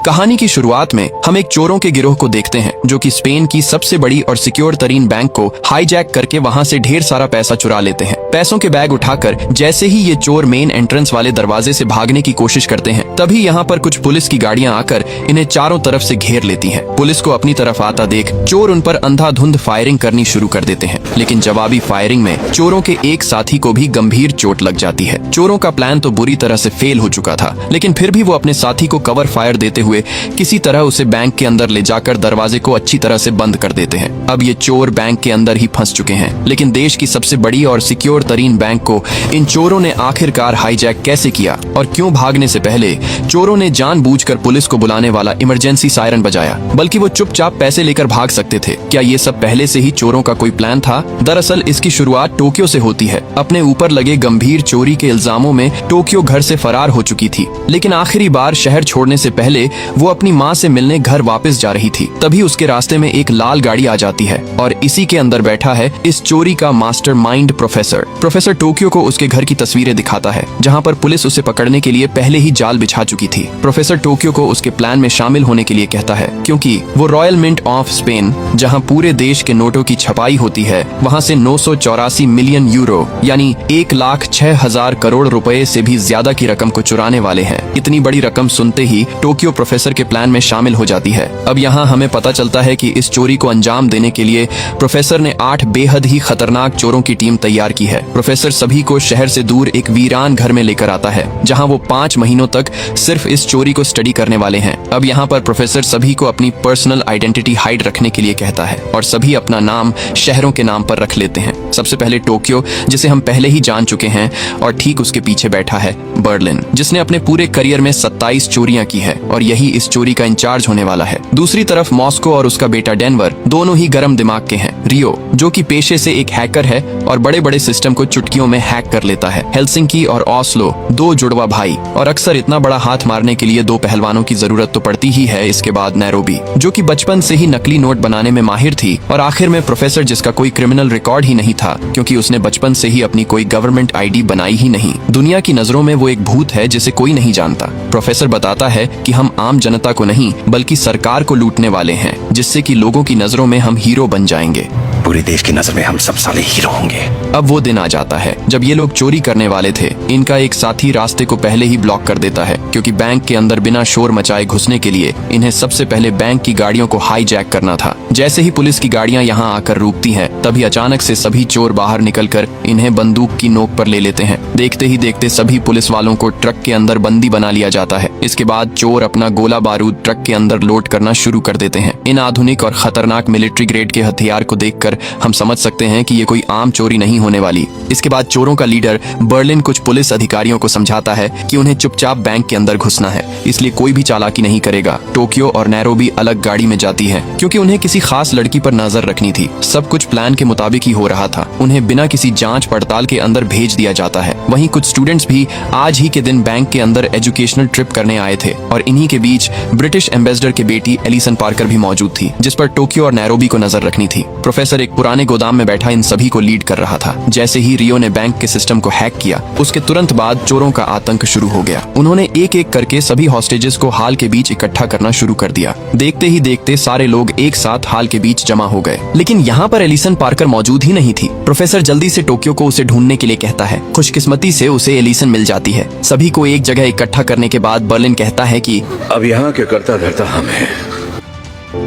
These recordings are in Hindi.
कहानी की शुरुआत में हम एक चोरों के गिरोह को देखते हैं जो कि स्पेन की सबसे बड़ी और सिक्योर तरीन बैंक को हाईजैक करके वहां से ढेर सारा पैसा चुरा लेते हैं। पैसों के बैग उठाकर जैसे ही ये चोर मेन एंट्रेंस वाले दरवाजे से भागने की कोशिश करते हैं, तभी यहाँ पर कुछ पुलिस की गाड़ियां आकर इन्हें चारों तरफ से घेर लेती हैं। पुलिस को अपनी तरफ आता देख चोर उन पर अंधाधुंध फायरिंग करनी शुरू कर देते हैं, लेकिन जवाबी फायरिंग में चोरों के एक साथी को भी गंभीर चोट लग जाती है। चोरों का प्लान तो बुरी तरह से फेल हो चुका था, लेकिन फिर भी वो अपने साथी को कवर फायर देते हुए किसी तरह उसे बैंक के अंदर ले जाकर दरवाजे को अच्छी तरह से बंद कर देते हैं। अब ये चोर बैंक के अंदर ही फंस चुके हैं, लेकिन देश की सबसे बड़ी और सिक्योर तरीन बैंक को इन चोरों ने आखिरकार हाईजैक कैसे किया और क्यों भागने से पहले चोरों ने जानबूझकर पुलिस को बुलाने वाला इमरजेंसी सायरन बजाया, बल्कि वो चुपचाप पैसे लेकर भाग सकते थे। क्या ये सब पहले से ही चोरों का कोई प्लान था? दरअसल इसकी शुरुआत टोक्यो से होती है। अपने ऊपर लगे गंभीर चोरी के इल्जामों में टोक्यो घर से फरार हो चुकी थी, लेकिन आखिरी बार शहर छोड़ने से पहले वो अपनी माँ से मिलने घर वापस जा रही थी। तभी उसके रास्ते में एक लाल गाड़ी आ जाती है और इसी के अंदर बैठा है इस चोरी का मास्टरमाइंड प्रोफेसर टोक्यो को उसके घर की तस्वीरें दिखाता है, जहाँ पर पुलिस उसे पकड़ने के लिए पहले ही जाल बिछा चुकी थी। प्रोफेसर टोक्यो को उसके प्लान में शामिल होने के लिए कहता है, क्योंकि वो रॉयल मिंट ऑफ स्पेन, जहाँ पूरे देश के नोटों की छपाई होती है, वहाँ से 984 मिलियन यूरो यानी 1,06,000 करोड़ रुपए से भी ज्यादा की रकम को चुराने वाले हैं। इतनी बड़ी रकम सुनते ही टोक्यो प्रोफेसर के प्लान में शामिल हो जाती है। अब यहाँ हमें पता चलता है कि इस चोरी को अंजाम देने के लिए प्रोफेसर ने 8 बेहद ही खतरनाक चोरों की टीम तैयार की है। प्रोफेसर सभी को शहर से दूर एक वीरान घर में लेकर आता है, जहाँ वो 5 महीनों तक सिर्फ इस चोरी को स्टडी करने वाले हैं। अब यहाँ पर प्रोफेसर सभी को अपनी पर्सनल आइडेंटिटी हाइड रखने के लिए कहता है और सभी अपना नाम शहरों के नाम पर रख लेते हैं। सबसे पहले टोक्यो, जिसे हम पहले ही जान चुके हैं, और ठीक उसके पीछे बैठा है बर्लिन, जिसने अपने पूरे करियर में 27 चोरियां की है और यही इस चोरी का इंचार्ज होने वाला है। दूसरी तरफ मॉस्को और उसका बेटा डेनवर दोनों ही गर्म दिमाग के हैं। रियो, जो कि पेशे से एक हैकर है और बड़े बड़े सिस्टम को चुटकियों में हैक कर लेता है। हेलसिंकी और ओस्लो, 2 जुड़वा भाई, और अक्सर इतना बड़ा हाथ मारने के लिए 2 पहलवानों की जरूरत तो पड़ती ही है। इसके बाद नैरोबी, जो कि बचपन से ही नकली नोट बनाने में माहिर थी, और आखिर में प्रोफेसर, जिसका कोई क्रिमिनल रिकॉर्ड ही नहीं था, क्योंकि उसने बचपन से ही अपनी कोई गवर्नमेंट आईडी बनाई ही नहीं। दुनिया की नजरों में वो एक भूत है जिसे कोई नहीं जानता। प्रोफेसर बताता है कि हम आम जनता को नहीं बल्कि सरकार को लूटने वाले हैं, जिससे कि लोगों की नजरों में हम हीरो बन जाएंगे। पूरे देश की नजर में हम सब साले हीरो होंगे। अब वो दिन आ जाता है जब ये लोग चोरी करने वाले थे। इनका एक साथी रास्ते को पहले ही ब्लॉक कर देता है, क्योंकि बैंक के अंदर बिना शोर मचाए घुसने के लिए इन्हें सबसे पहले बैंक की गाड़ियों को हाईजैक करना था। जैसे ही पुलिस की गाड़ियां यहाँ आकर रुकती हैं, तभी अचानक से सभी चोर बाहर निकलकर इन्हें बंदूक की नोक पर ले लेते हैं। देखते ही देखते सभी पुलिस वालों को ट्रक के अंदर बंदी बना लिया जाता है। इसके बाद चोर अपना गोला बारूद ट्रक के अंदर लोड करना शुरू कर देते हैं। इन आधुनिक और खतरनाक मिलिट्री ग्रेड के हथियार को देखकर हम समझ सकते हैं कि ये कोई आम चोरी नहीं होने वाली। इसके बाद चोरों का लीडर बर्लिन कुछ पुलिस अधिकारियों को समझाता है कि उन्हें चुपचाप बैंक के अंदर घुसना है, इसलिए कोई भी चालाकी नहीं करेगा। टोक्यो और नैरोबी अलग गाड़ी में जाती है, क्योंकि उन्हें किसी खास लड़की पर नजर रखनी थी। सब कुछ प्लान के मुताबिक ही हो रहा था। उन्हें बिना किसी जांच पड़ताल के अंदर भेज दिया जाता है। वहीं कुछ स्टूडेंट्स भी आज ही के दिन बैंक के अंदर एजुकेशनल ट्रिप करने आए थे, और इन्हीं के बीच ब्रिटिश एम्बेसडर की बेटी एलिसन पार्कर भी मौजूद थी, जिस पर टोक्यो और नैरोबी को नजर रखनी थी। प्रोफेसर एक पुराने गोदाम में बैठा इन सभी को लीड कर रहा था। जैसे ही रियो ने बैंक के सिस्टम को हैक किया, उसके तुरंत बाद चोरों का आतंक शुरू हो गया। उन्होंने एक एक करके सभी हॉस्टेजेस को हाल के बीच इकट्ठा करना शुरू कर दिया। देखते ही देखते सारे लोग एक साथ हाल के बीच जमा हो गए, लेकिन यहाँ पर एलिसन पार्कर मौजूद ही नहीं थी। प्रोफेसर जल्दी से टोक्यो को उसे ढूंढने के लिए कहता है। खुशकिस्मती से उसे एलिसन मिल जाती है। सभी को एक जगह इकट्ठा करने के बाद बर्लिन कहता है कि अब यहाँ के करता धरता हम हैं।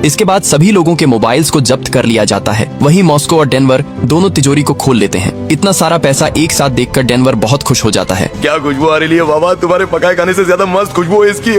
इसके बाद सभी लोगों के मोबाइल्स को जब्त कर लिया जाता है। वहीं मॉस्को और डेनवर दोनों तिजोरी को खोल लेते हैं। इतना सारा पैसा एक साथ देखकर डेनवर बहुत खुश हो जाता है। क्या खुशबू आ रही है बाबा, तुम्हारे पकाए खाने से ज्यादा मस्त खुशबू है इसकी।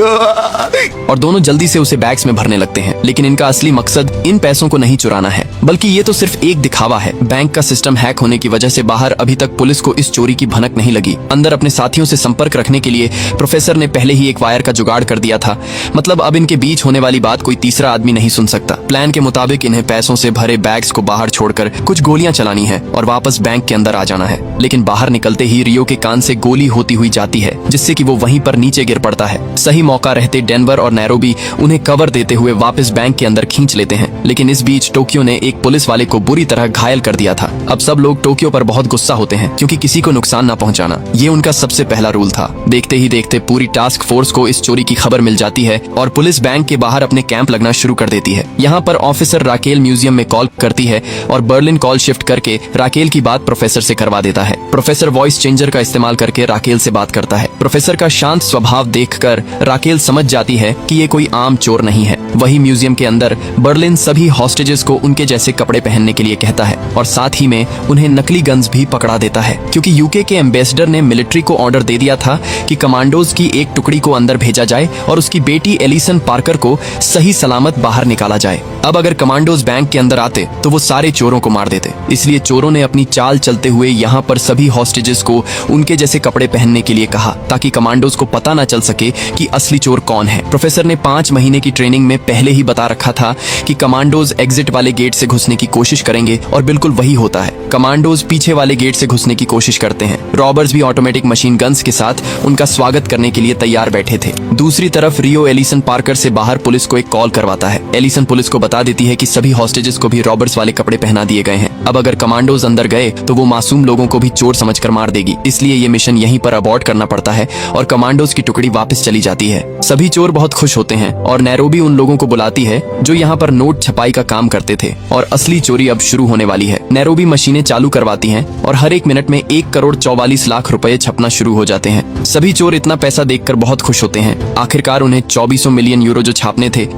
और दोनों जल्दी से उसे बैग्स में भरने लगते हैं, लेकिन इनका असली मकसद इन पैसों को नहीं चुराना है, बल्कि ये तो सिर्फ एक दिखावा है। बैंक का सिस्टम हैक होने की वजह से बाहर अभी तक पुलिस को इस चोरी की भनक नहीं लगी। अंदर अपने साथियों से संपर्क रखने के लिए प्रोफेसर ने पहले ही एक वायर का जुगाड़ कर दिया था। मतलब अब इनके बीच होने वाली बात कोई तीसरा आदमी नहीं सुन सकता। प्लान के मुताबिक इन्हें पैसों से भरे बैग्स को बाहर छोड़कर कुछ गोलियां चलानी है और वापस बैंक के अंदर आ जाना है। लेकिन बाहर निकलते ही रियो के कान से गोली होती हुई जाती है, जिससे कि वो वहीं पर नीचे गिर पड़ता है। सही मौका रहते डेनवर और नैरोबी उन्हें कवर देते हुए वापस बैंक के अंदर खींच लेते हैं। लेकिन इस बीच टोक्यो ने एक पुलिस वाले को बुरी तरह घायल कर दिया था। अब सब लोग टोक्यो पर बहुत गुस्सा होते हैं, क्योंकि किसी को नुकसान न पहुंचाना ये उनका सबसे पहला रूल था। देखते ही देखते पूरी टास्क फोर्स को इस चोरी की खबर मिल जाती है और पुलिस बैंक के बाहर अपने कैंप लगना शुरू कर देती है। यहाँ पर ऑफिसर राकेल म्यूजियम में कॉल करती है और बर्लिन कॉल शिफ्ट करके राकेल की बात प्रोफेसर से करवा देता है। प्रोफेसर वॉइस चेंजर का इस्तेमाल करके राकेल से बात करता है। प्रोफेसर का शांत स्वभाव देखकर राकेल समझ जाती है कि ये कोई आम चोर नहीं है। वही म्यूजियम के अंदर बर्लिन सभी हॉस्टेजेस को उनके जैसे कपड़े पहनने के लिए कहता है और साथ ही में उन्हें नकली गन्स भी पकड़ा देता है, क्योंकि यूके के एम्बेसडर ने मिलिट्री को ऑर्डर दे दिया था कि कमांडोज की एक टुकड़ी को अंदर भेजा जाए और उसकी बेटी एलिसन पार्कर को सही सलामत बाहर निकाला जाए। अब अगर कमांडोज बैंक के अंदर आते तो वो सारे चोरों को मार देते। इसलिए चोरों ने अपनी चाल चलते हुए यहाँ पर सभी हॉस्टेजेस को उनके जैसे कपड़े पहनने के लिए कहा, ताकि कमांडोज को पता न चल सके कि असली चोर कौन है। प्रोफेसर ने 5 महीने की ट्रेनिंग में पहले ही बता रखा था कि कमांडोज एग्जिट वाले गेट से घुसने की कोशिश करेंगे और बिल्कुल वही होता है। कमांडोज पीछे वाले गेट से घुसने की कोशिश करते हैं। रॉबर्स भी ऑटोमेटिक मशीन गन्स के साथ उनका स्वागत करने के लिए तैयार बैठे थे। दूसरी तरफ रियो एलिसन पार्कर से बाहर पुलिस को एक कॉल करवाता है। एलिसन पुलिस को बता देती है कि सभी हॉस्टेजेस को भी रॉबर्स वाले कपड़े पहना दिए गए हैं। अब अगर कमांडोज अंदर गए तो वो मासूम लोगों को भी चोर समझकर मार देगी। इसलिए ये मिशन यहीं पर अबॉर्ट करना पड़ता है और कमांडोज की टुकड़ी वापस चली जाती है। सभी चोर बहुत खुश होते हैं और नैरोबी उन लोगों को बुलाती है जो यहाँ पर नोट छपाई का काम करते थे और असली चोरी अब शुरू होने वाली है। नैरोबी मशीनें चालू करवाती हैं और हर एक मिनट में 1,44,00,000 रुपए छपना शुरू हो जाते हैं। सभी चोर इतना पैसा देखकर बहुत खुश होते हैं। आखिरकार उन्हें 2400 मिलियन यूरो जो छापने थे।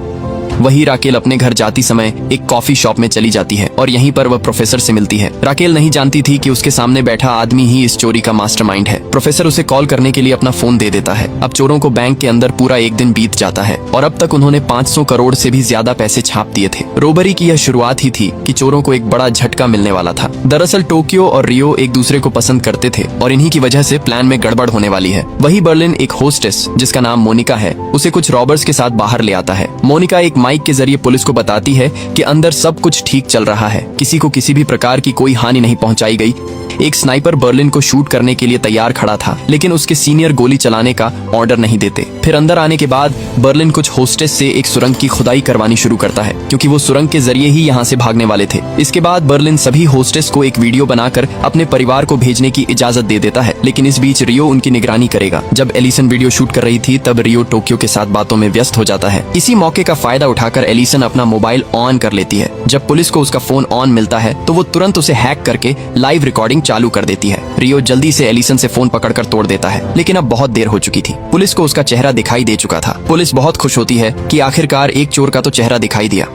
वही राकेल अपने घर जाती समय एक कॉफी शॉप में चली जाती है और यहीं पर वह प्रोफेसर से मिलती है। राकेल नहीं जानती थी कि उसके सामने बैठा आदमी ही इस चोरी का मास्टरमाइंड है। प्रोफेसर उसे कॉल करने के लिए अपना फोन दे देता है। अब चोरों को बैंक के अंदर पूरा एक दिन बीत जाता है और अब तक उन्होंने 500 करोड़ से भी ज्यादा पैसे छाप दिए थे। रोबरी की यह शुरुआत ही थी कि चोरों को एक बड़ा झटका मिलने वाला था। दरअसल टोक्यो और रियो एक दूसरे को पसंद करते थे और इन्हीं की वजह से प्लान में गड़बड़ होने वाली है। वही बर्लिन एक होस्टेस जिसका नाम मोनिका है, उसे कुछ रॉबर्स के साथ बाहर ले आता है। मोनिका एक माइक के जरिए पुलिस को बताती है कि अंदर सब कुछ ठीक चल रहा है, किसी को किसी भी प्रकार की कोई हानि नहीं पहुंचाई गई। एक स्नाइपर बर्लिन को शूट करने के लिए तैयार खड़ा था, लेकिन उसके सीनियर गोली चलाने का ऑर्डर नहीं देते। फिर अंदर आने के बाद बर्लिन कुछ होस्टेस से एक सुरंग की खुदाई करवानी शुरू करता है, क्योंकि वो सुरंग के जरिए ही यहाँ से भागने वाले थे। इसके बाद बर्लिन सभी होस्टेस को एक वीडियो बनाकर अपने परिवार को भेजने की इजाजत दे देता है, लेकिन इस बीच रियो उनकी निगरानी करेगा। जब एलिसन वीडियो शूट कर रही थी तब रियो टोक्यो के साथ बातों में व्यस्त हो जाता है। इसी मौके का फायदा उठाकर एलिसन अपना मोबाइल ऑन कर लेती है। जब पुलिस को उसका फोन ऑन मिलता है तो वो तुरंत उसे हैक करके लाइव रिकॉर्डिंग चालू कर देती है। रियो जल्दी से एलिसन से फोन पकड़कर तोड़ देता है, लेकिन अब बहुत देर हो चुकी थी। पुलिस को उसका चेहरा दिखाई दे चुका था। पुलिस बहुत खुश होती है कि आखिरकार एक चोर का तो चेहरा दिखाई दिया।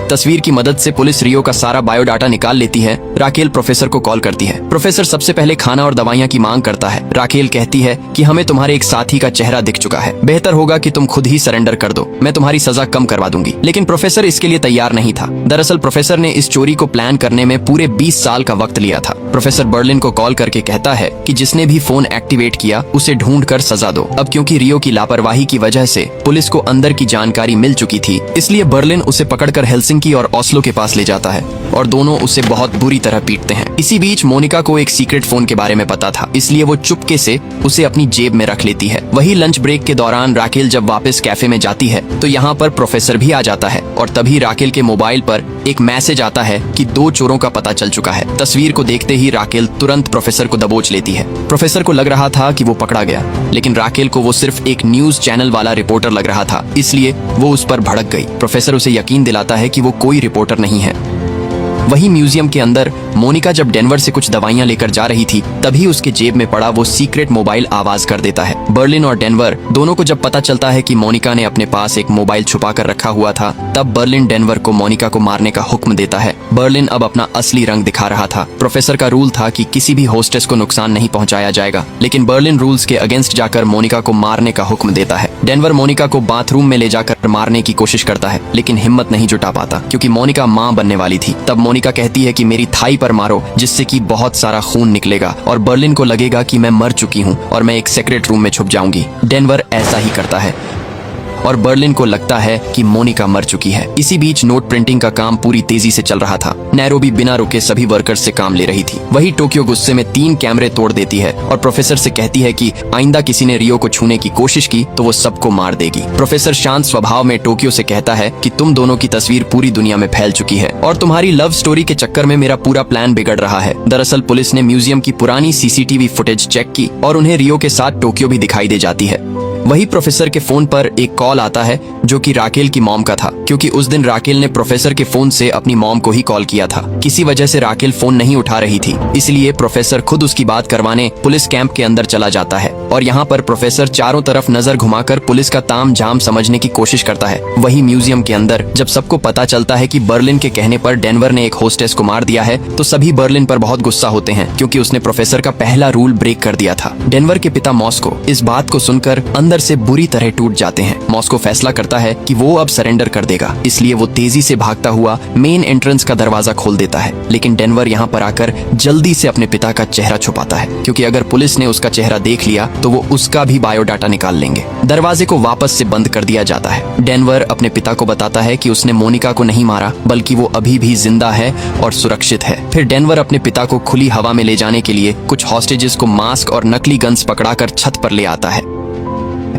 तस्वीर की मदद से पुलिस रियो का सारा बायोडाटा निकाल लेती है। राकेल प्रोफेसर को कॉल करती है। प्रोफेसर सबसे पहले खाना और दवाइयाँ की मांग करता है। राकेल कहती है कि हमें तुम्हारे एक साथी का चेहरा दिख चुका है, बेहतर होगा कि तुम खुद ही सरेंडर कर दो, मैं तुम्हारी सजा कम करवा दूंगी। लेकिन प्रोफेसर इसके लिए तैयार नहीं था। दरअसल प्रोफेसर ने इस चोरी को प्लान करने में पूरे 20 साल का वक्त लिया था। प्रोफेसर बर्लिन को कॉल करके कहता है कि जिसने भी फोन एक्टिवेट किया उसे ढूंढ कर सजा दो। अब क्योंकि रियो की लापरवाही की वजह से पुलिस को अंदर की जानकारी मिल चुकी थी, इसलिए बर्लिन उसे पकड़कर हेलसिंकी और ओस्लो के पास ले जाता है और दोनों उसे बहुत बुरी तरह पीटते हैं। इसी बीच मोनिका को एक सीक्रेट फोन के बारे में पता था, इसलिए वो चुपके से उसे अपनी जेब में रख लेती है। वही लंच ब्रेक के दौरान राकेल जब वापस कैफे में जाती है तो यहाँ पर प्रोफेसर भी आ जाता है और तभी राकेल के मोबाइल पर एक मैसेज आता है कि 2 चोरों का पता चल चुका है। तस्वीर को देखते ही राकेल तुरंत प्रोफेसर को दबोच लेती है। प्रोफेसर को लग रहा था कि वो पकड़ा गया, लेकिन राकेल को वो सिर्फ एक न्यूज चैनल वाला रिपोर्टर लग रहा था, इसलिए वो उस पर भड़क गई। प्रोफेसर उसे यकीन दिलाता है कि वो कोई रिपोर्टर नहीं है। वही म्यूजियम के अंदर मोनिका जब डेनवर से कुछ दवाइयां लेकर जा रही थी तभी उसके जेब में पड़ा वो सीक्रेट मोबाइल आवाज कर देता है। बर्लिन और डेनवर दोनों को जब पता चलता है कि मोनिका ने अपने पास एक मोबाइल छुपा कर रखा हुआ था, तब बर्लिन डेनवर को मोनिका को मारने का हुक्म देता है। बर्लिन अब अपना असली रंग दिखा रहा था। प्रोफेसर का रूल था कि किसी भी होस्टेस को नुकसान नहीं पहुंचाया जाएगा, लेकिन बर्लिन रूल्स के अगेंस्ट जाकर मोनिका को मारने का हुक्म देता है। डेनवर मोनिका को बाथरूम में ले जाकर मारने की कोशिश करता है, लेकिन हिम्मत नहीं जुटा पाता क्योंकि मोनिका मां बनने वाली थी। तब मोनिका कहती है कि मेरी थाई पर मारो, जिससे कि बहुत सारा खून निकलेगा और बर्लिन को लगेगा कि मैं मर चुकी हूँ और मैं एक सेक्रेट रूम में छुप जाऊंगी। डेनवर ऐसा ही करता है और बर्लिन को लगता है कि मोनिका मर चुकी है। इसी बीच नोट प्रिंटिंग का काम पूरी तेजी से चल रहा था। नैरोबी बिना रुके सभी वर्कर्स से काम ले रही थी। वही टोक्यो गुस्से में 3 कैमरे तोड़ देती है और प्रोफेसर से कहती है कि आइंदा किसी ने रियो को छूने की कोशिश की तो वो सबको मार देगी। प्रोफेसर शांत स्वभाव में टोक्यो से कहता है कि तुम दोनों की तस्वीर पूरी दुनिया में फैल चुकी है और तुम्हारी लव स्टोरी के चक्कर में मेरा पूरा प्लान बिगड़ रहा है। दरअसल पुलिस ने म्यूजियम की पुरानी सीसीटीवी फुटेज चेक की और उन्हें रियो के साथ टोक्यो भी दिखाई दे जाती है। वही प्रोफेसर के फोन पर एक कॉल आता है जो कि राकेल की मॉम का था, क्योंकि उस दिन राकेल ने प्रोफेसर के फोन से अपनी मॉम को ही कॉल किया था। किसी वजह से राकेल फोन नहीं उठा रही थी, इसलिए प्रोफेसर खुद उसकी बात करवाने पुलिस कैंप के अंदर चला जाता है और यहाँ पर प्रोफेसर चारों तरफ नजर घुमाकर पुलिस का ताम झाम समझने की कोशिश करता है। वही म्यूजियम के अंदर जब सबको पता चलता है कि बर्लिन के कहने पर डेनवर ने एक होस्टेस को मार दिया है तो सभी बर्लिन पर बहुत गुस्सा होते हैं, क्योंकि उसने प्रोफेसर का पहला रूल ब्रेक कर दिया था। डेनवर के पिता मॉस्को इस बात को सुनकर अंदर से बुरी तरह टूट जाते हैं। मॉस्को फैसला करता है कि वो अब सरेंडर कर देगा, इसलिए वो तेजी से भागता हुआ मेन एंट्रेंस का दरवाजा खोल देता है। लेकिन डेनवर यहाँ पर आकर जल्दी से अपने पिता का चेहरा छुपाता है, क्योंकि अगर पुलिस ने उसका चेहरा देख लिया तो वो उसका भी बायोडाटा निकाल लेंगे। दरवाजे को वापस से बंद कर दिया जाता है। डेनवर अपने पिता को बताता है कि उसने मोनिका को नहीं मारा, बल्कि वो अभी भी जिंदा है और सुरक्षित है। फिर डेनवर अपने पिता को खुली हवा में ले जाने के लिए कुछ हॉस्टेजेस को मास्क और नकली गन्स पकड़ाकर छत पर ले आता है।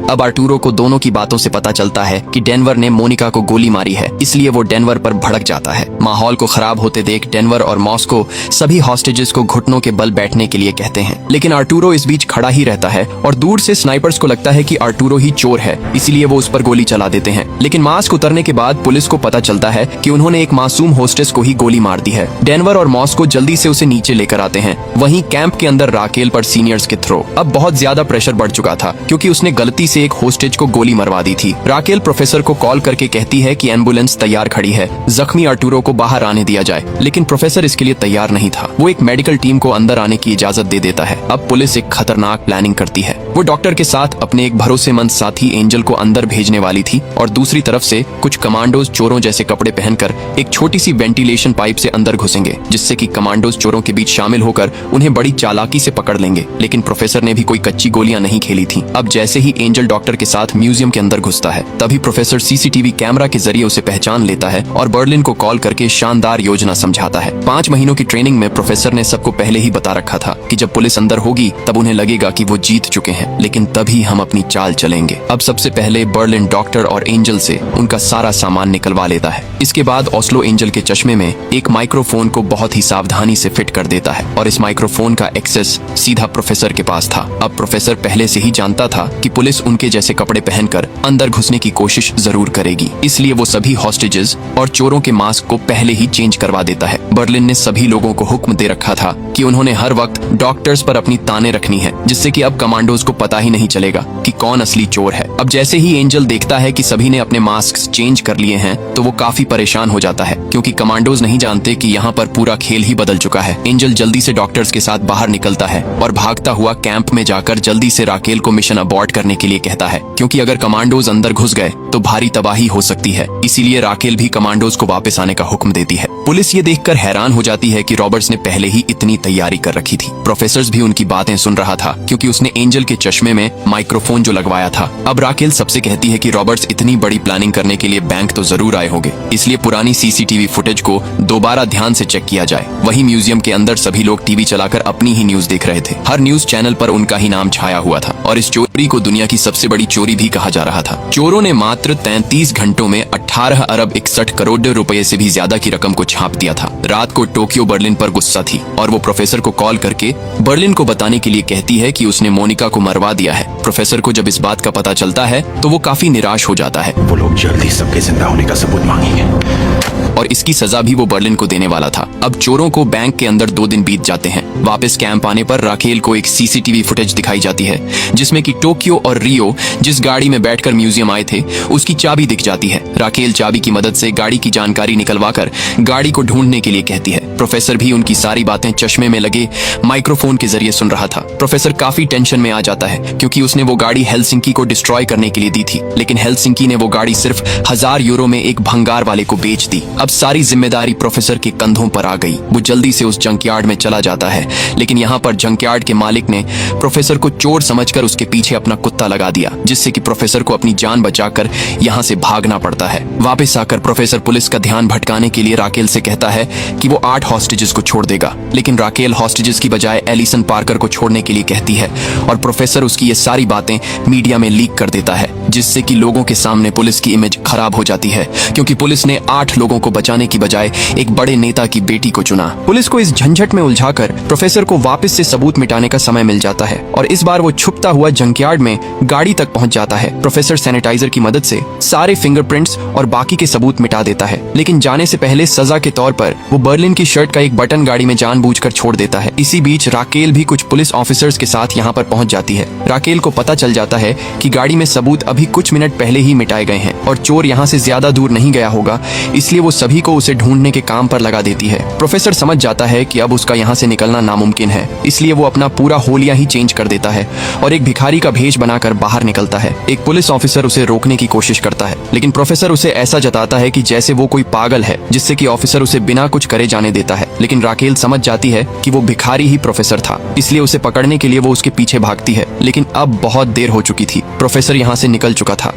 अब आर्टूरो को दोनों की बातों से पता चलता है कि डेनवर ने मोनिका को गोली मारी है, इसलिए वो डेनवर पर भड़क जाता है। माहौल को खराब होते देख डेनवर और मॉस्को सभी हॉस्टेजेस को घुटनों के बल बैठने के लिए कहते हैं, लेकिन आर्टूरो इस बीच खड़ा ही रहता है और दूर से स्नाइपर्स को लगता है कि आर्टूरो ही चोर है, इसलिए वो उस पर गोली चला देते हैं। लेकिन मास्क उतरने के बाद पुलिस को पता चलता है कि उन्होंने एक मासूम होस्टेस को ही गोली मार दी है। डेनवर और मॉस्को जल्दी से उसे नीचे लेकर आते हैं। वहीं कैंप के अंदर राकेल पर सीनियर्स के थ्रो अब बहुत ज्यादा प्रेशर बढ़ चुका था, क्योंकि उसने गलती से एक होस्टेज को गोली मरवा दी थी। राकेल प्रोफेसर को कॉल करके कहती है कि एम्बुलेंस तैयार खड़ी है, जख्मी आर्टूरो को बाहर आने दिया जाए, लेकिन प्रोफेसर इसके लिए तैयार नहीं था। वो एक मेडिकल टीम को अंदर आने की इजाजत दे देता है। अब पुलिस एक खतरनाक प्लानिंग करती है। वो डॉक्टर के साथ अपने एक भरोसेमंद साथी एंजल को अंदर भेजने वाली थी और दूसरी तरफ से कुछ कमांडोज चोरों जैसे कपड़े पहनकर एक छोटी सी वेंटिलेशन पाइप से अंदर घुसेंगे, जिससे कि कमांडोज चोरों के बीच शामिल होकर उन्हें बड़ी चालाकी से पकड़ लेंगे। लेकिन प्रोफेसर ने भी कोई कच्ची गोलियां नहीं खेली थी। अब जैसे ही एंजल डॉक्टर के साथ म्यूजियम के अंदर घुसता है, तभी प्रोफेसर सीसीटीवी कैमरा के जरिए उसे पहचान लेता है और बर्लिन को कॉल करके शानदार योजना समझाता है। 5 महीनों की ट्रेनिंग में प्रोफेसर ने सबको पहले ही बता रखा था कि जब पुलिस अंदर होगी तब उन्हें लगेगा कि वो जीत चुके हैं, लेकिन तभी हम अपनी चाल चलेंगे। अब सबसे पहले बर्लिन डॉक्टर और एंजल से उनका सारा सामान निकलवा लेता है। इसके बाद ओस्लो एंजल के चश्मे में एक माइक्रोफोन को बहुत ही सावधानी से फिट कर देता है और इस माइक्रोफोन का एक्सेस सीधा प्रोफेसर के पास था। अब प्रोफेसर पहले से ही जानता था कि पुलिस उनके जैसे कपड़े पहनकर अंदर घुसने की कोशिश जरूर करेगी, इसलिए वो सभी हॉस्टेजेस और चोरों के मास्क को पहले ही चेंज करवा देता है। बर्लिन ने सभी लोगों को हुक्म दे रखा था कि उन्होंने हर वक्त डॉक्टर्स पर अपनी ताने रखनी है, जिससे कि अब कमांडोज को पता ही नहीं चलेगा कि कौन असली चोर है। अब जैसे ही एंजल देखता है कि सभी ने अपने मास्क चेंज कर लिए हैं, तो वो काफी परेशान हो जाता है, क्योंकि कमांडोज नहीं जानते कि यहाँ पर पूरा खेल ही बदल चुका है। एंजल जल्दी से डॉक्टर्स के साथ बाहर निकलता है और भागता हुआ कैंप में जाकर जल्दी से राकेल को मिशन अबॉर्ट करने के लिए कहता है, क्योंकि अगर कमांडोज अंदर घुस गए तो भारी तबाही हो सकती है। इसीलिए राकेल भी कमांडोज को वापस आने का हुक्म देती है। पुलिस ये देखकर हैरान हो जाती है कि रॉबर्ट्स ने पहले ही इतनी तैयारी कर रखी थी। प्रोफेसर भी उनकी बातें सुन रहा था, क्योंकि उसने एंजल के चश्मे में माइक्रोफोन जो लगवाया था। अब राकेल सबसे कहती है कि रॉबर्ट्स इतनी बड़ी प्लानिंग करने के लिए बैंक तो जरूर आए होंगे, इसलिए पुरानी सीसीटीवी फुटेज को दोबारा ध्यान से चेक किया जाए। वही म्यूजियम के अंदर सभी लोग टीवी चलाकर अपनी ही न्यूज देख रहे थे। हर न्यूज चैनल पर उनका ही नाम छाया हुआ था और इस चोरी को दुनिया की सबसे बड़ी चोरी भी कहा जा रहा था। चोरों ने मात्र 33 घंटों में 18 अरब 61 करोड़ रुपए से भी ज्यादा की रकम को छाप दिया था। रात को टोक्यो बर्लिन पर गुस्सा थी और वो प्रोफेसर को कॉल करके बर्लिन को बताने के लिए कहती है कि उसने मोनिका को मरवा दिया है। प्रोफेसर को जब इस बात का पता चलता है तो वो काफी निराश हो जाता है। वो लोग जल्दी सबके जिंदा होने का सबूत मांगेंगे और इसकी सजा भी वो बर्लिन को देने वाला था। अब चोरों को बैंक के अंदर 2 दिन बीत जाते हैं। वापस कैंप आने पर राकेल को एक सीसीटीवी फुटेज दिखाई जाती है, जिसमें कि टोक्यो और रियो जिस गाड़ी में बैठकर म्यूजियम आए थे उसकी चाबी दिख जाती है। राकेल चाबी की मदद से गाड़ी की जानकारी निकलवाकर गाड़ी को ढूंढने के लिए कहती है। प्रोफेसर भी उनकी सारी बातें चश्मे में लगे माइक्रोफोन के जरिए सुन रहा था। प्रोफेसर काफी टेंशन में आ जाता है क्योंकि उसने वो गाड़ी हेलसिंकी को डिस्ट्रॉय करने के लिए दी थी, लेकिन हेलसिंकी ने वो गाड़ी सिर्फ 1000 यूरो में एक भंगार वाले को बेच दी। अब सारी जिम्मेदारी प्रोफेसर के कंधों पर आ गई। वो जल्दी से उस जंकयार्ड में चला जाता है, लेकिन यहाँ पर जंकयार्ड के मालिक ने प्रोफेसर को चोर समझकर उसके पीछे अपना कुत्ता लगा दिया, जिससे कि प्रोफेसर को अपनी जान बचाकर यहाँ से भागना पड़ता है। वापस आकर प्रोफेसर पुलिस का ध्यान भटकाने के लिए राकेल से कहता है कि वो 8 हॉस्टेजेस को छोड़ देगा, लेकिन राकेल हॉस्टेजेस की बजाय एलिसन पार्कर को छोड़ने के लिए कहती है और प्रोफेसर उसकी ये सारी बातें मीडिया में लीक कर देता है, जिससे कि लोगों के सामने पुलिस की इमेज खराब हो जाती है, क्योंकि पुलिस ने 8 लोगों को बचाने की बजाय एक बड़े नेता की बेटी को चुना। पुलिस को इस झंझट में उलझाकर प्रोफेसर को वापस से सबूत मिटाने का समय मिल जाता है और इस बार वो छुपता हुआ जंकयार्ड में गाड़ी तक पहुंच जाता है। प्रोफेसर सैनिटाइजर की मदद से सारे फिंगरप्रिंट्स और बाकी के सबूत मिटा देता है, लेकिन जाने से पहले सजा के तौर पर वो बर्लिन की शर्ट का एक बटन गाड़ी में जानबूझकर छोड़ देता है। इसी बीच राकेल भी कुछ पुलिस ऑफिसर्स के साथ यहाँ पर पहुंच जाती है। राकेल को पता चल जाता है कि गाड़ी में सबूत अभी कुछ मिनट पहले ही मिटाए गए हैं और चोर यहाँ से ज्यादा दूर नहीं गया होगा, इसलिए वो सभी को उसे ढूंढने के काम पर लगा देती है। प्रोफेसर समझ जाता है कि अब उसका यहाँ से निकलना नामुमकिन है, इसलिए वो अपना पूरा होलिया ही चेंज कर देता है और एक भिखारी का भेष बनाकर बाहर निकलता है। एक पुलिस ऑफिसर उसे रोकने की कोशिश करता है, लेकिन प्रोफेसर उसे ऐसा जताता है कि जैसे वो कोई पागल है, जिससे कि ऑफिसर उसे बिना कुछ करे जाने देता है। लेकिन राकेल समझ जाती है कि वो भिखारी ही प्रोफेसर था, इसलिए उसे पकड़ने के लिए वो उसके पीछे भागती है, लेकिन अब बहुत देर हो चुकी थी। प्रोफेसर यहाँ से निकल चुका था।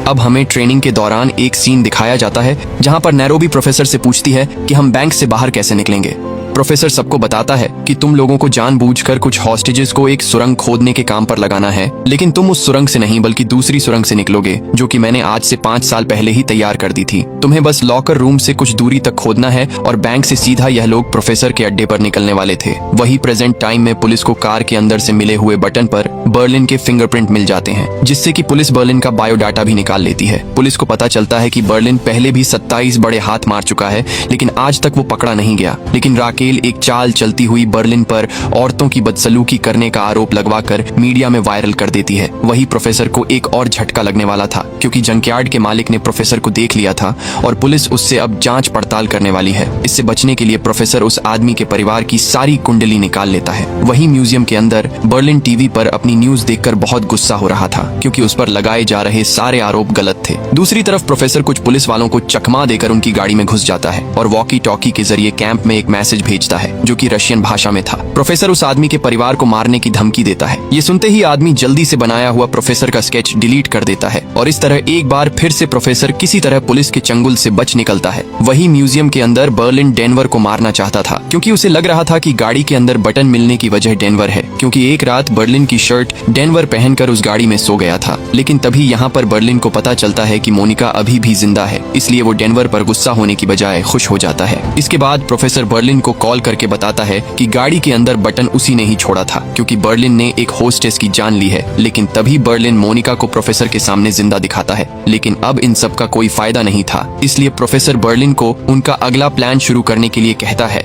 अब हमें ट्रेनिंग के दौरान एक सीन दिखाया जाता है जहाँ पर नैरोबी प्रोफेसर से पूछती है कि हम बैंक से बाहर कैसे निकलेंगे। प्रोफेसर सबको बताता है कि तुम लोगों को जानबूझकर कुछ हॉस्टेजेस को एक सुरंग खोदने के काम पर लगाना है, लेकिन तुम उस सुरंग से नहीं बल्कि दूसरी सुरंग से निकलोगे, जो कि मैंने आज से 5 साल पहले ही तैयार कर दी थी। तुम्हें बस लॉकर रूम से कुछ दूरी तक खोदना है और बैंक से सीधा यह लोग प्रोफेसर के अड्डे पर निकलने वाले थे। वही प्रेजेंट टाइम में पुलिस को कार के अंदर से मिले हुए बटन पर बर्लिन के फिंगरप्रिंट मिल जाते हैं, जिससे कि पुलिस बर्लिन का बायोडाटा भी निकाल लेती है। पुलिस को पता चलता है कि बर्लिन पहले भी 27 बड़े हाथ मार चुका है, लेकिन आज तक वो पकड़ा नहीं गया। लेकिन राकेल एक चाल चलती हुई बर्लिन पर औरतों की बदसलूकी करने का आरोप लगवाकर मीडिया में वायरल कर देती है। वही प्रोफेसर को एक और झटका लगने वाला था, क्योंकि जंकयार्ड के मालिक ने प्रोफेसर को देख लिया था और पुलिस उससे अब जांच पड़ताल करने वाली है। इससे बचने के लिए प्रोफेसर उस आदमी के परिवार की सारी कुंडली निकाल लेता है। वही म्यूजियम के अंदर बर्लिन टीवी पर अपनी न्यूज देखकर बहुत गुस्सा हो रहा था, क्योंकि उस पर लगाए जा रहे सारे आरोप गलत थे। दूसरी तरफ प्रोफेसर कुछ पुलिस वालों को चकमा देकर उनकी गाड़ी में घुस जाता है और वॉकी टॉकी के जरिए कैंप में एक मैसेज भेजता है, जो कि रशियन भाषा में था। प्रोफेसर उस आदमी के परिवार को मारने की धमकी देता है। ये सुनते ही आदमी जल्दी से बनाया हुआ प्रोफेसर का स्केच डिलीट कर देता है और इस तरह एक बार फिर से प्रोफेसर किसी तरह पुलिस के चंगुल से बच निकलता है। वही म्यूजियम के अंदर बर्लिन डेनवर को मारना चाहता था, क्योंकि उसे लग रहा था कि गाड़ी के अंदर बटन मिलने की वजह डेनवर है, क्योंकि एक रात बर्लिन की शर्ट डेनवर पहनकर उस गाड़ी में सो गया था। लेकिन तभी यहाँ पर बर्लिन को पता चलता है कि मोनिका अभी भी जिंदा है, इसलिए वो डेनवर पर गुस्सा होने की बजाय खुश हो जाता है। इसके बाद प्रोफेसर बर्लिन को कॉल करके बताता है कि गाड़ी के अंदर बटन उसी ने ही छोड़ा था, क्योंकि बर्लिन ने एक होस्टेस की जान ली है। लेकिन तभी बर्लिन मोनिका को प्रोफेसर के सामने जिंदा दिखाता है, लेकिन अब इन सब का कोई फायदा नहीं था, इसलिए प्रोफेसर बर्लिन को उनका अगला प्लान शुरू करने के लिए कहता है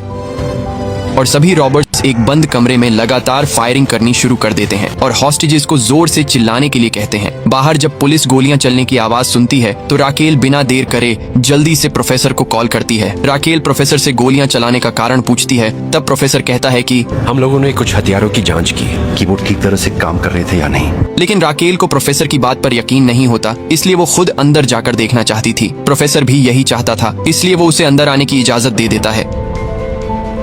और सभी रॉबर्ट्स एक बंद कमरे में लगातार फायरिंग करनी शुरू कर देते हैं और हॉस्टेजेस को जोर से चिल्लाने के लिए कहते हैं। बाहर जब पुलिस गोलियां चलने की आवाज सुनती है तो राकेल बिना देर करे जल्दी से प्रोफेसर को कॉल करती है। राकेल प्रोफेसर से गोलियां चलाने का कारण पूछती है। तब प्रोफेसर कहता है कि हम लोगों ने कुछ हथियारों की जांच की कि वो ठीक तरह से काम कर रहे थे या नहीं। लेकिन राकेल को प्रोफेसर की बात पर यकीन नहीं होता, इसलिए वो खुद अंदर जाकर देखना चाहती थी। प्रोफेसर भी यही चाहता था, इसलिए वो उसे अंदर आने की इजाजत दे देता है।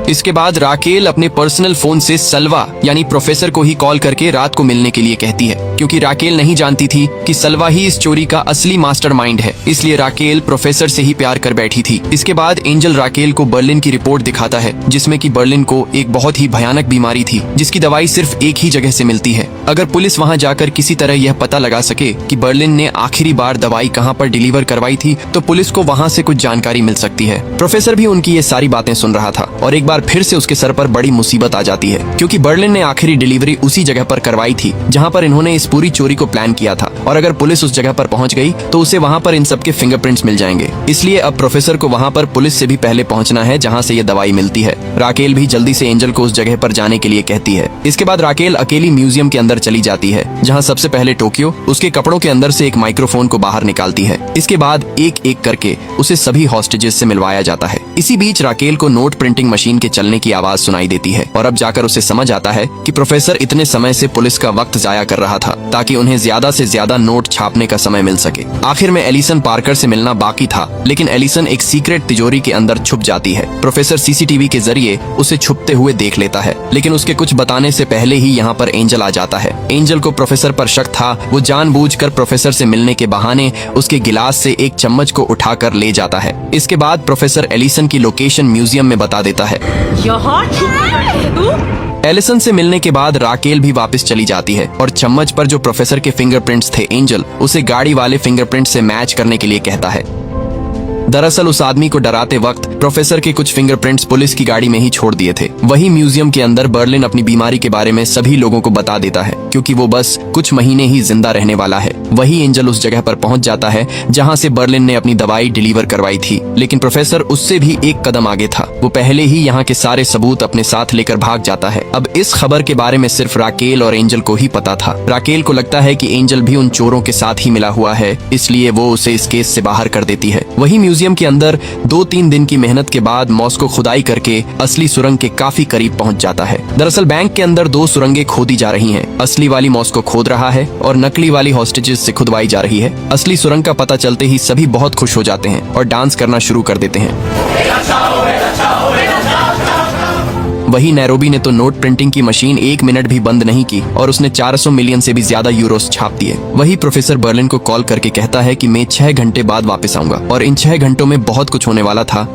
इसके बाद राकेल अपने पर्सनल फोन से सलवा यानी प्रोफेसर को ही कॉल करके रात को मिलने के लिए कहती है, क्योंकि राकेल नहीं जानती थी कि सलवा ही इस चोरी का असली मास्टरमाइंड है, इसलिए राकेल प्रोफेसर से ही प्यार कर बैठी थी। इसके बाद एंजल राकेल को बर्लिन की रिपोर्ट दिखाता है, जिसमें कि बर्लिन को एक बहुत ही भयानक बीमारी थी, जिसकी दवाई सिर्फ एक ही जगह से मिलती है। अगर पुलिस वहां जाकर किसी तरह यह पता लगा सके कि बर्लिन ने आखिरी बार दवाई कहां पर डिलीवर करवाई थी, तो पुलिस को वहां से कुछ जानकारी मिल सकती है। प्रोफेसर भी उनकी ये सारी बातें सुन रहा था और एक बार बार फिर से उसके सर पर बड़ी मुसीबत आ जाती है, क्योंकि बर्लिन ने आखिरी डिलीवरी उसी जगह पर करवाई थी जहाँ पर इन्होंने इस पूरी चोरी को प्लान किया था, और अगर पुलिस उस जगह पर पहुंच गई तो उसे वहाँ पर इन सब के फिंगरप्रिंट्स मिल जाएंगे। इसलिए अब प्रोफेसर को वहाँ पर पुलिस से भी पहले पहुंचना है जहाँ से ये दवाई मिलती है। राकेल भी जल्दी से एंजल को उस जगह पर जाने के लिए कहती है। इसके बाद राकेल अकेली म्यूजियम के अंदर चली जाती है, जहाँ सबसे पहले टोक्यो उसके कपड़ों के अंदर से एक माइक्रोफोन को बाहर निकालती है। इसके बाद एक एक करके उसे सभी हॉस्टेजेस से मिलवाया जाता है। इसी बीच राकेल को नोट प्रिंटिंग मशीन के चलने की आवाज सुनाई देती है, और अब जाकर उसे समझ आता है कि प्रोफेसर इतने समय से पुलिस का वक्त जाया कर रहा था ताकि उन्हें ज्यादा से ज्यादा नोट छापने का समय मिल सके। आखिर में एलिसन पार्कर से मिलना बाकी था, लेकिन एलिसन एक सीक्रेट तिजोरी के अंदर छुप जाती है। प्रोफेसर सीसीटीवी के जरिए उसे छुपते हुए देख लेता है, लेकिन उसके कुछ बताने से पहले ही यहाँ पर एंजल आ जाता है। एंजल को प्रोफेसर पर शक था। वो जानबूझकर प्रोफेसर से मिलने के बहाने उसके गिलास से एक चम्मच को उठाकर ले जाता है। इसके बाद प्रोफेसर एलिसन की लोकेशन म्यूजियम में बता देता है। यहाँ तू? एलिसन से मिलने के बाद राकेल भी वापस चली जाती है, और चम्मच पर जो प्रोफेसर के फिंगरप्रिंट्स थे एंजल उसे गाड़ी वाले फिंगरप्रिंट से मैच करने के लिए कहता है। दरअसल उस आदमी को डराते वक्त प्रोफेसर के कुछ फिंगरप्रिंट्स पुलिस की गाड़ी में ही छोड़ दिए थे। वही म्यूजियम के अंदर बर्लिन अपनी बीमारी के बारे में सभी लोगों को बता देता है, क्योंकि वो बस कुछ महीने ही जिंदा रहने वाला है। वही एंजल उस जगह पर पहुंच जाता है जहां से बर्लिन ने अपनी दवाई डिलीवर करवाई थी, लेकिन प्रोफेसर उससे भी एक कदम आगे था। वो पहले ही यहाँ के सारे सबूत अपने साथ लेकर भाग जाता है। अब इस खबर के बारे में सिर्फ राकेल और एंजल को ही पता था। राकेल को लगता है कि एंजल भी उन चोरों के साथ ही मिला हुआ है, इसलिए वो उसे इस केस से बाहर कर देती है। वही म्यूजियम के अंदर 2-3 दिन की मेहनत के बाद मॉस्को खुदाई करके असली सुरंग के काफी करीब पहुंच जाता है। दरअसल बैंक के अंदर 2 सुरंगें खोदी जा रही हैं। असली वाली मॉस्को खोद रहा है और नकली वाली हॉस्टेजेस से खुदवाई जा रही है। असली सुरंग का पता चलते ही सभी बहुत खुश हो जाते हैं और डांस करना शुरू कर देते हैं। वही नैरोबी ने तो नोट प्रिंटिंग की मशीन 1 मिनट भी बंद नहीं की और उसने 400 मिलियन से भी ज्यादा यूरोस छाप दिए। वही प्रोफेसर बर्लिन को कॉल करके कहता है कि मैं 6 घंटे बाद वापस आऊंगा, और इन 6 घंटों में बहुत कुछ होने वाला था।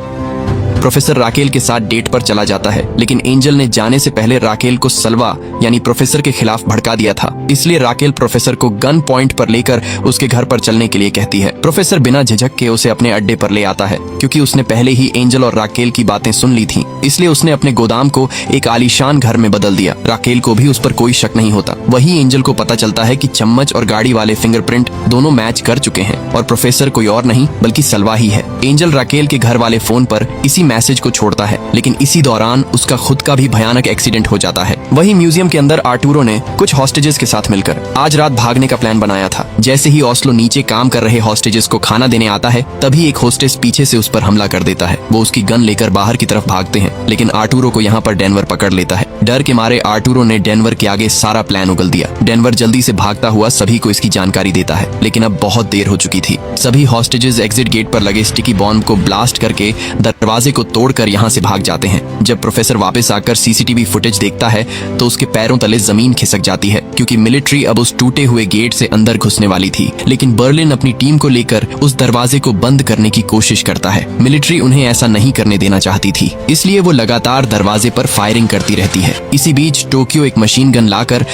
प्रोफेसर राकेल के साथ डेट पर चला जाता है, लेकिन एंजल ने जाने से पहले राकेल को सलवा यानी प्रोफेसर के खिलाफ भड़का दिया था। इसलिए राकेल प्रोफेसर को गन पॉइंट पर लेकर उसके घर पर चलने के लिए कहती है। प्रोफेसर बिना झिझक के उसे अपने अड्डे पर ले आता है, क्योंकि उसने पहले ही एंजल और राकेल की बातें सुन ली थी। इसलिए उसने अपने गोदाम को एक आलीशान घर में बदल दिया। राकेल को भी उस पर कोई शक नहीं होता। वही एंजल को पता चलता है कि चम्मच और गाड़ी वाले फिंगरप्रिंट दोनों मैच कर चुके हैं, और प्रोफेसर कोई और नहीं बल्कि सलवा ही है। एंजल राकेल के घर वाले फोन पर इसी मैसेज को छोड़ता है, लेकिन इसी दौरान उसका खुद का भी भयानक एक्सीडेंट हो जाता है। वही म्यूजियम के अंदर आर्टूरो ने कुछ हॉस्टेजेस के साथ मिलकर आज रात भागने का प्लान बनाया था। जैसे ही ऑस्लो नीचे काम कर रहे हॉस्टेजेस को खाना देने आता है, तभी एक होस्टेस पीछे से उस पर हमला कर देता है। वो उसकी गन लेकर बाहर की तरफ भागते हैं, लेकिन आर्टूरो को यहाँ पर डेनवर पकड़ लेता है। डर के मारे आर्टूरो ने डेनवर के आगे सारा प्लान उगल दिया। डेनवर जल्दी से भागता हुआ सभी को इसकी जानकारी देता है, लेकिन अब बहुत देर हो चुकी थी। सभी हॉस्टेजेस एग्जिट गेट पर लगे स्टिकी बॉम्ब को ब्लास्ट करके दरवाजे को तोड़कर यहाँ से भाग जाते हैं। जब प्रोफेसर वापस आकर सीसीटीवी फुटेज देखता है तो उसके पैरों तले जमीन खिसक जाती है, क्योंकि मिलिट्री अब उस टूटे हुए गेट से अंदर घुसने वाली थी। लेकिन बर्लिन अपनी टीम को लेकर उस दरवाजे को बंद करने की कोशिश करता है। मिलिट्री उन्हें ऐसा नहीं करने देना चाहती थी, इसलिए वो लगातार दरवाजे पर फायरिंग करती रहती है। इसी बीच टोक्यो एक मशीन गन लाकर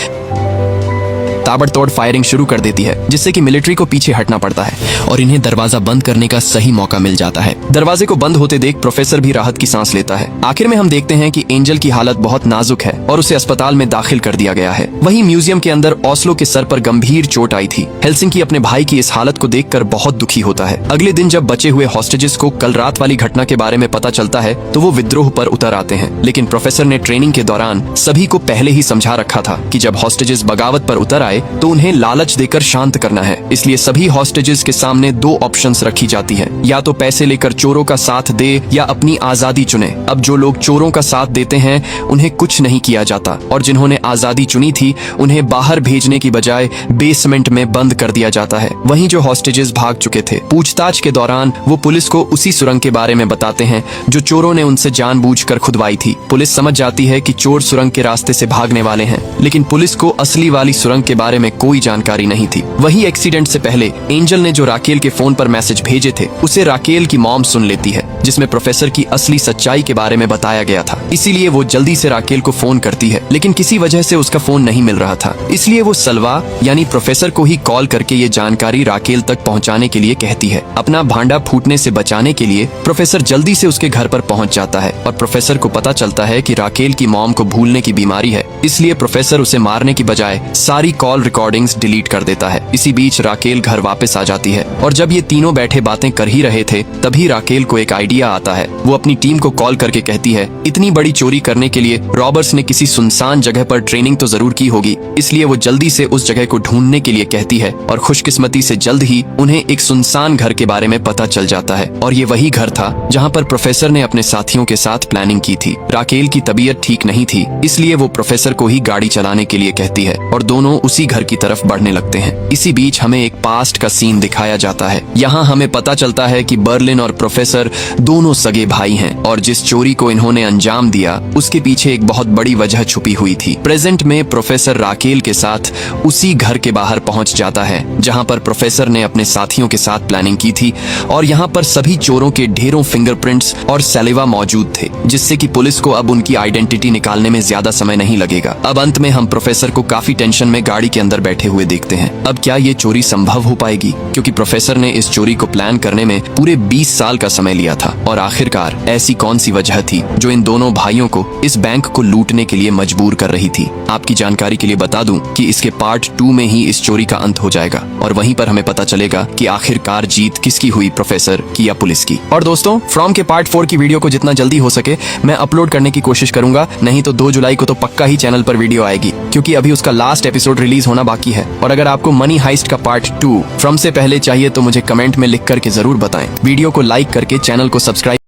ताबड़तोड़ फायरिंग शुरू कर देती है, जिससे कि मिलिट्री को पीछे हटना पड़ता है और इन्हें दरवाजा बंद करने का सही मौका मिल जाता है। दरवाजे को बंद होते देख प्रोफेसर भी राहत की सांस लेता है। आखिर में हम देखते हैं कि एंजल की हालत बहुत नाजुक है और उसे अस्पताल में दाखिल कर दिया गया है। वहीं म्यूजियम के अंदर ऑस्लो के सर पर गंभीर चोट आई थी। हेल्सिंकी अपने भाई की इस हालत को देखकर बहुत दुखी होता है। अगले दिन जब बचे हुए हॉस्टेजेस को कल रात वाली घटना के बारे में पता चलता है तो वो विद्रोह पर उतर आते हैं, लेकिन प्रोफेसर ने ट्रेनिंग के दौरान सभी को पहले ही समझा रखा था कि जब हॉस्टेजेस बगावत पर उतर आए तो उन्हें लालच देकर शांत करना है। इसलिए सभी हॉस्टेजेस के सामने 2 ऑप्शंस रखी जाती है, या तो पैसे लेकर चोरों का साथ दे या अपनी आजादी चुने। अब जो लोग चोरों का साथ देते हैं उन्हें कुछ नहीं किया जाता, और जिन्होंने आजादी चुनी थी उन्हें बाहर भेजने की बजाय बेसमेंट में बंद कर दिया जाता है। वहीं जो हॉस्टेजेस भाग चुके थे, पूछताछ के दौरान वो पुलिस को उसी सुरंग के बारे में बताते हैं जो चोरों ने उनसे जानबूझकर खुदवाई थी। पुलिस समझ जाती है कि चोर सुरंग के रास्ते से भागने वाले हैं, लेकिन पुलिस को असली वाली सुरंग के बारे में कोई जानकारी नहीं थी। वही एक्सीडेंट से पहले एंजल ने जो राकेल के फोन पर मैसेज भेजे थे उसे राकेल की मॉम सुन लेती है, जिसमें प्रोफेसर की असली सच्चाई के बारे में बताया गया था। इसीलिए वो जल्दी से राकेल को फोन करती है, लेकिन किसी वजह से उसका फोन नहीं मिल रहा था। इसलिए वो सलवा यानी प्रोफेसर को ही कॉल करके ये जानकारी राकेल तक पहुंचाने के लिए कहती है। अपना भांडा फूटने से बचाने के लिए प्रोफेसर जल्दी से उसके घर पर पहुंच जाता है और प्रोफेसर को पता चलता है कि राकेल की मॉम को भूलने की बीमारी है। इसलिए प्रोफेसर उसे मारने की बजाय सारी कॉल रिकॉर्डिंग्स डिलीट कर देता है। इसी बीच राकेल घर वापस आ जाती है और जब ये तीनों बैठे बातें कर ही रहे थे तभी राकेल को एक आइडिया आता है। वो अपनी टीम को कॉल करके कहती है, इतनी बड़ी चोरी करने के लिए रॉबर्ट्स ने किसी सुनसान जगह पर ट्रेनिंग तो जरूर की होगी। इसलिए वो जल्दी से उस जगह को ढूंढने के लिए कहती है और खुशकिस्मती से जल्द ही उन्हें एक सुनसान घर के बारे में पता चल जाता है और ये वही घर था जहाँ पर प्रोफेसर ने अपने साथियों के साथ प्लानिंग की थी। राकेल की तबीयत ठीक नहीं थी, इसलिए वो प्रोफेसर को ही गाड़ी चलाने के लिए कहती है और दोनों उसी घर की तरफ बढ़ने लगते हैं। इसी बीच हमें एक पास्ट का सीन दिखाया जाता है। यहाँ हमें पता चलता है कि बर्लिन और प्रोफेसर दोनों सगे भाई हैं और जिस चोरी को इन्होंने अंजाम दिया उसके पीछे एक बहुत बड़ी वजह छुपी हुई थी। प्रेजेंट में प्रोफेसर राकेल के साथ उसी घर के बाहर पहुंच जाता है जहां पर प्रोफेसर ने अपने साथियों के साथ प्लानिंग की थी और यहां पर सभी चोरों के ढेरों फिंगरप्रिंट्स और सैलिवा मौजूद थे, जिससे कि पुलिस को अब उनकी आइडेंटिटी निकालने में ज्यादा समय नहीं लगेगा। अब अंत में हम प्रोफेसर को काफी टेंशन में गाड़ी के अंदर बैठे हुए देखते हैं। अब क्या ये चोरी संभव हो पाएगी, क्योंकि प्रोफेसर ने इस चोरी को प्लान करने में पूरे 20 साल का समय लिया था और आखिरकार ऐसी कौन सी वजह थी जो इन दोनों भाइयों को इस बैंक को लूटने के लिए मजबूर कर रही थी। आपकी जानकारी के लिए बता दूं कि इसके पार्ट 2 में ही इस चोरी का अंत हो जाएगा और वहीं पर हमें पता चलेगा कि आखिरकार जीत किसकी हुई, प्रोफेसर की या पुलिस की। और दोस्तों, फ्रॉम के पार्ट 4 की वीडियो को जितना जल्दी हो सके मैं अपलोड करने की कोशिश करूंगा, नहीं तो 2 जुलाई को तो पक्का ही चैनल पर वीडियो आएगी, क्योंकि अभी उसका लास्ट एपिसोड रिलीज होना बाकी है। और अगर आपको मनी हाइस्ट का पार्ट 2 फ्रॉम से पहले चाहिए तो मुझे कमेंट में लिख करके जरूर बताएं। वीडियो को लाइक करके चैनल को सब्सक्राइब